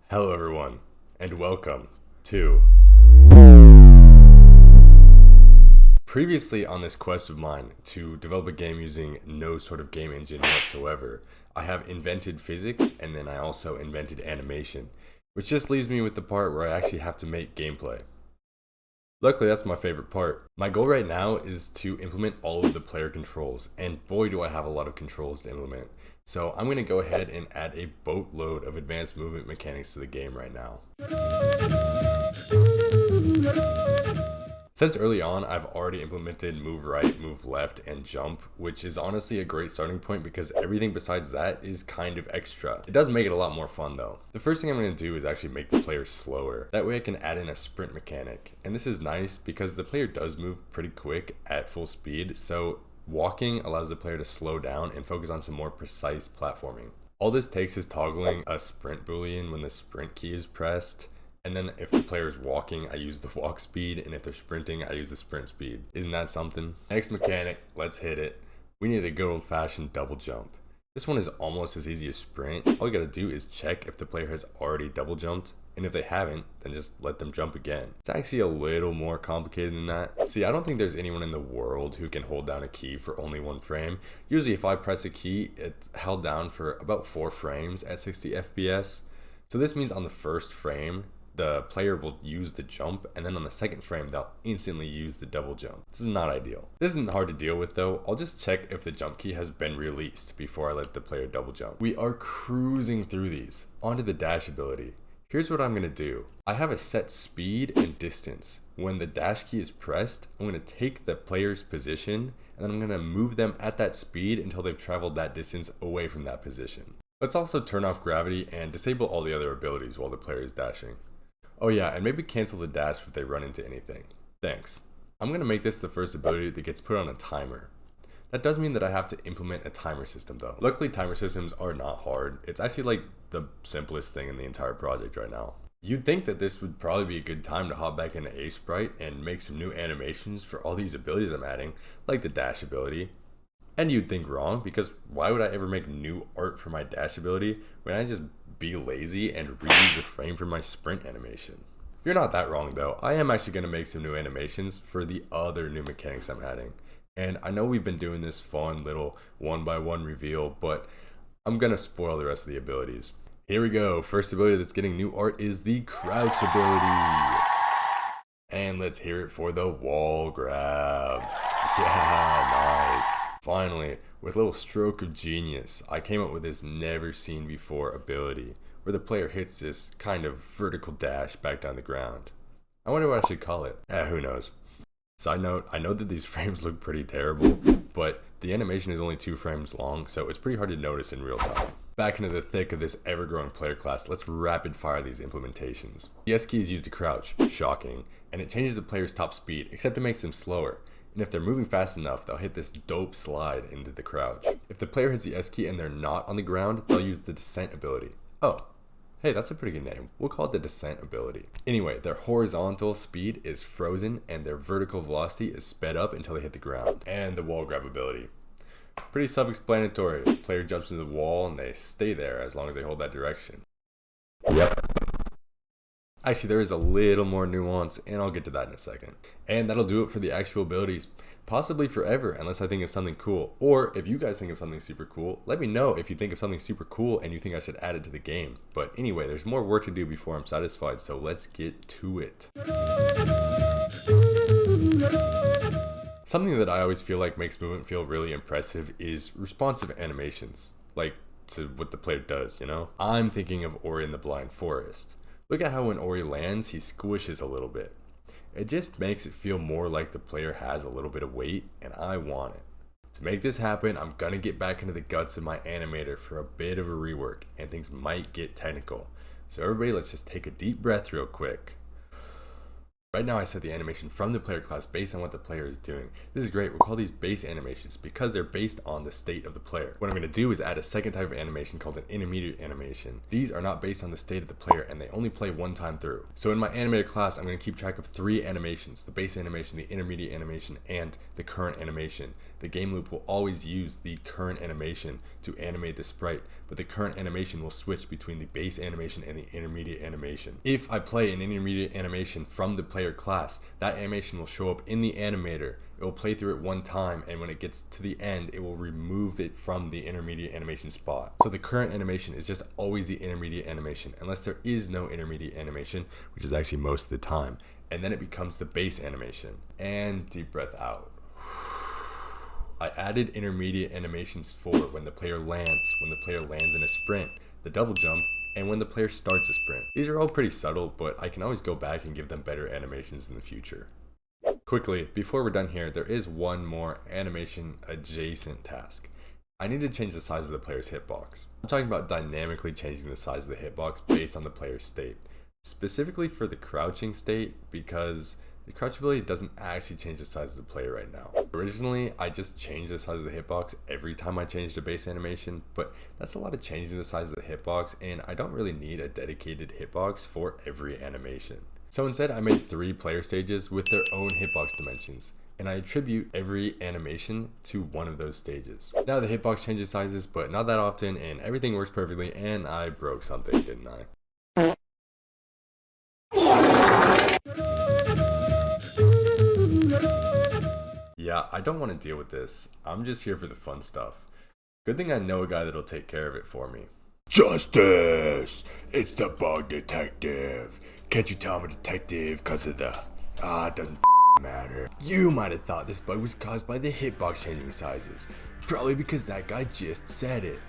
Hello everyone, and welcome to... Previously on this quest of mine to develop a game using no sort of game engine whatsoever, I have invented physics and then I also invented animation, which just leaves me with the part where I actually have to make gameplay. Luckily, that's my favorite part. My goal right now is to implement all of the player controls, and boy do I have a lot of controls to implement. So I'm going to go ahead and add a boatload of advanced movement mechanics to the game right now. Since early on, I've already implemented move right, move left, and jump, which is honestly a great starting point because everything besides that is kind of extra. It does make it a lot more fun though. The first thing I'm going to do is actually make the player slower. That way I can add in a sprint mechanic. And this is nice because the player does move pretty quick at full speed, so walking allows the player to slow down and focus on some more precise platforming. All this takes is toggling a sprint boolean when the sprint key is pressed. And then if the player is walking, I use the walk speed, and if they're sprinting, I use the sprint speed. Isn't that something? Next mechanic, let's hit it. We need a good old-fashioned double jump. This one is almost as easy as sprint. All you gotta do is check if the player has already double jumped, and if they haven't, then just let them jump again. It's actually a little more complicated than that. See, I don't think there's anyone in the world who can hold down a key for only one frame. Usually if I press a key, it's held down for about 4 frames at 60 FPS. So this means on the first frame, the player will use the jump, and then on the second frame, they'll instantly use the double jump. This is not ideal. This isn't hard to deal with though. I'll just check if the jump key has been released before I let the player double jump. We are cruising through these. Onto the dash ability. Here's what I'm gonna do. I have a set speed and distance. When the dash key is pressed, I'm gonna take the player's position, and then I'm gonna move them at that speed until they've traveled that distance away from that position. Let's also turn off gravity and disable all the other abilities while the player is dashing. Oh yeah, and maybe cancel the dash if they run into anything. Thanks. I'm going to make this the first ability that gets put on a timer. That does mean that I have to implement a timer system though. Luckily, timer systems are not hard. It's actually like the simplest thing in the entire project right now. You'd think that this would probably be a good time to hop back into Sprite and make some new animations for all these abilities I'm adding, like the dash ability. And you'd think wrong, because why would I ever make new art for my dash ability when I just be lazy and reuse a frame for my sprint animation? You're not that wrong though. I am actually going to make some new animations for the other new mechanics I'm adding. And I know we've been doing this fun little one-by-one reveal, but I'm going to spoil the rest of the abilities. Here we go. First ability that's getting new art is the crouch ability. And let's hear it for the wall grab. Yeah, nice. Finally, with a little stroke of genius, I came up with this never seen before ability, where the player hits this kind of vertical dash back down the ground. I wonder what I should call it. Who knows. Side note, I know that these frames look pretty terrible, but the animation is only 2 frames long, so it's pretty hard to notice in real time. Back into the thick of this ever-growing player class, let's rapid fire these implementations. The S key is used to crouch, shocking, and it changes the player's top speed, except it makes them slower. And if they're moving fast enough, they'll hit this dope slide into the crouch. If the player hits the S key and they're not on the ground, they'll use the descent ability. Oh, hey, that's a pretty good name. We'll call it the descent ability. Anyway, their horizontal speed is frozen and their vertical velocity is sped up until they hit the ground. And the wall grab ability. Pretty self-explanatory. The player jumps into the wall and they stay there as long as they hold that direction. Yep. Actually, there is a little more nuance, and I'll get to that in a second. And that'll do it for the actual abilities, possibly forever, unless I think of something cool. Or if you guys think of something super cool, let me know if you think of something super cool and you think I should add it to the game. But anyway, there's more work to do before I'm satisfied, so let's get to it. Something that I always feel like makes movement feel really impressive is responsive animations, like to what the player does, you know? I'm thinking of Ori and the Blind Forest. Look at how when Ori lands, he squishes a little bit. It just makes it feel more like the player has a little bit of weight, and I want it. To make this happen, I'm gonna get back into the guts of my animator for a bit of a rework, and things might get technical. So everybody, let's just take a deep breath real quick. Right now I set the animation from the player class based on what the player is doing. This is great. We'll call these base animations because they're based on the state of the player. What I'm going to do is add a second type of animation called an intermediate animation. These are not based on the state of the player and they only play one time through. So in my animator class, I'm going to keep track of 3 animations: the base animation, the intermediate animation, and the current animation. The game loop will always use the current animation to animate the sprite, but the current animation will switch between the base animation and the intermediate animation. If I play an intermediate animation from the player class, that animation will show up in the animator. It will play through it one time, and when it gets to the end, it will remove it from the intermediate animation spot. So the current animation is just always the intermediate animation, unless there is no intermediate animation, which is actually most of the time. And then it becomes the base animation. And deep breath out. I added intermediate animations for when the player lands in a sprint, the double jump, and when the player starts a sprint. These are all pretty subtle, but I can always go back and give them better animations in the future. Quickly, before we're done here, there is one more animation adjacent task. I need to change the size of the player's hitbox. I'm talking about dynamically changing the size of the hitbox based on the player's state. Specifically for the crouching state, because the crouch ability doesn't actually change the size of the player right now. Originally, I just changed the size of the hitbox every time I changed a base animation, but that's a lot of changing the size of the hitbox, and I don't really need a dedicated hitbox for every animation. So instead, I made 3 player stages with their own hitbox dimensions, and I attribute every animation to one of those stages. Now the hitbox changes sizes, but not that often, and everything works perfectly, and I broke something, didn't I? Yeah, I don't want to deal with this. I'm just here for the fun stuff. Good thing I know a guy that'll take care of it for me. Justice! It's the bug detective. Can't you tell I'm a detective because of the... it doesn't matter. You might have thought this bug was caused by the hitbox changing sizes. Probably because that guy just said it.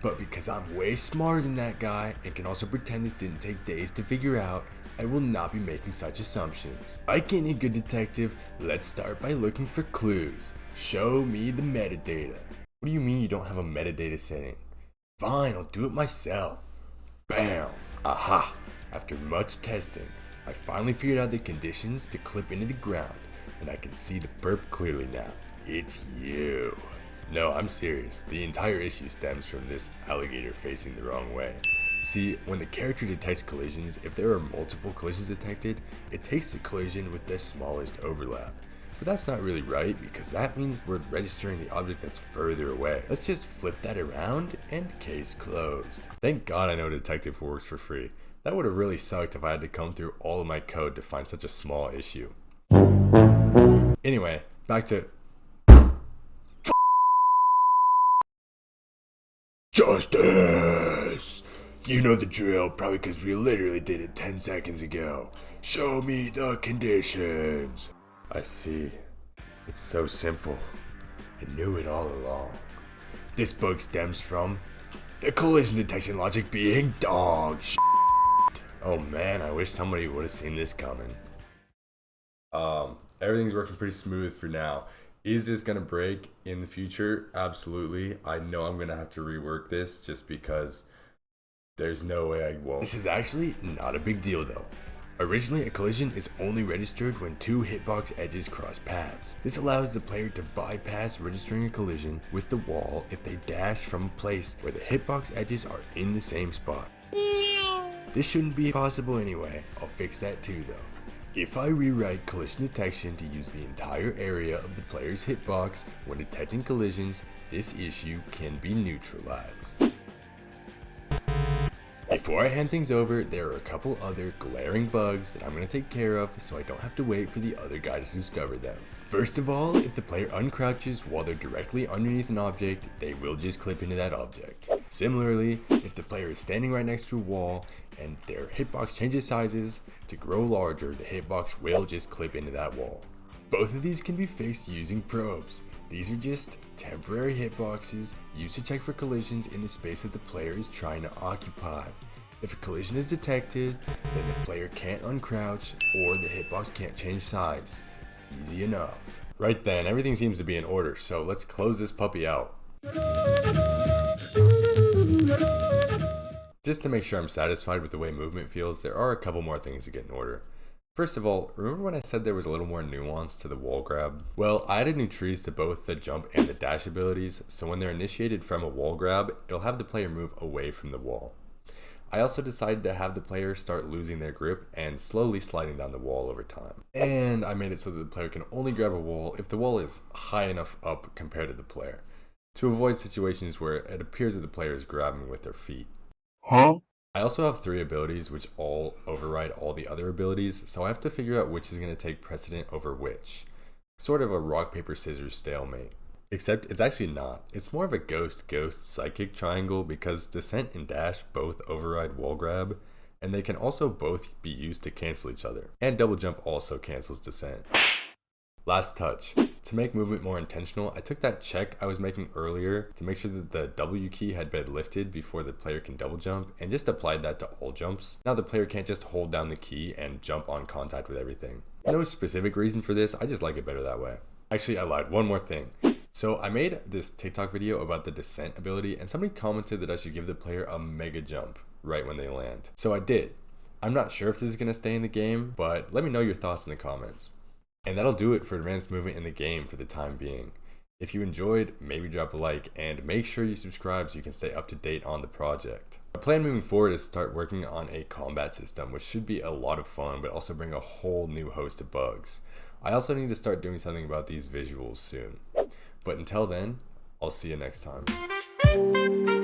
But because I'm way smarter than that guy and can also pretend this didn't take days to figure out, I will not be making such assumptions. Like any good detective, let's start by looking for clues. Show me the metadata. What do you mean you don't have a metadata setting? Fine, I'll do it myself. Bam! Aha! After much testing, I finally figured out the conditions to clip into the ground, and I can see the burp clearly now. It's you. No, I'm serious. The entire issue stems from this alligator facing the wrong way. See, when the character detects collisions, if there are multiple collisions detected, it takes the collision with the smallest overlap. But that's not really right, because that means we're registering the object that's further away. Let's just flip that around, and case closed. Thank God I know Detective works for free. That would have really sucked if I had to comb through all of my code to find such a small issue. Anyway, back to... Justice! You know the drill, probably because we literally did it 10 seconds ago. Show me the conditions. I see. It's so simple. I knew it all along. This bug stems from the collision detection logic being dog shit. Oh man, I wish somebody would have seen this coming. Everything's working pretty smooth for now. Is this gonna break in the future? Absolutely. I know I'm gonna have to rework this just because there's no way I won't. This is actually not a big deal though. Originally, a collision is only registered when 2 hitbox edges cross paths. This allows the player to bypass registering a collision with the wall if they dash from a place where the hitbox edges are in the same spot. This shouldn't be possible anyway. I'll fix that too though. If I rewrite collision detection to use the entire area of the player's hitbox when detecting collisions, this issue can be neutralized. Before I hand things over, there are a couple other glaring bugs that I'm going to take care of so I don't have to wait for the other guy to discover them. First of all, if the player uncrouches while they're directly underneath an object, they will just clip into that object. Similarly, if the player is standing right next to a wall and their hitbox changes sizes to grow larger, the hitbox will just clip into that wall. Both of these can be fixed using probes. These are just temporary hitboxes used to check for collisions in the space that the player is trying to occupy. If a collision is detected, then the player can't uncrouch or the hitbox can't change size. Easy enough. Right then, everything seems to be in order, so let's close this puppy out. Just to make sure I'm satisfied with the way movement feels, there are a couple more things to get in order. First of all, remember when I said there was a little more nuance to the wall grab? Well, I added new trees to both the jump and the dash abilities, so when they're initiated from a wall grab, it'll have the player move away from the wall. I also decided to have the player start losing their grip and slowly sliding down the wall over time. And I made it so that the player can only grab a wall if the wall is high enough up compared to the player, to avoid situations where it appears that the player is grabbing with their feet. I also have 3 abilities which all override all the other abilities, so I have to figure out which is going to take precedent over which. Sort of a rock, paper, scissors stalemate. Except it's actually not. It's more of a ghost psychic triangle because descent and dash both override wall grab, and they can also both be used to cancel each other. And double jump also cancels descent. Last touch. To make movement more intentional, I took that check I was making earlier to make sure that the W key had been lifted before the player can double jump and just applied that to all jumps. Now the player can't just hold down the key and jump on contact with everything. No specific reason for this, I just like it better that way. Actually, I lied, one more thing. So I made this TikTok video about the descent ability and somebody commented that I should give the player a mega jump right when they land. So I did. I'm not sure if this is going to stay in the game, but let me know your thoughts in the comments. And that'll do it for advanced movement in the game for the time being. If you enjoyed, maybe drop a like and make sure you subscribe so you can stay up to date on the project. My plan moving forward is to start working on a combat system, which should be a lot of fun but also bring a whole new host of bugs. I also need to start doing something about these visuals soon. But until then, I'll see you next time.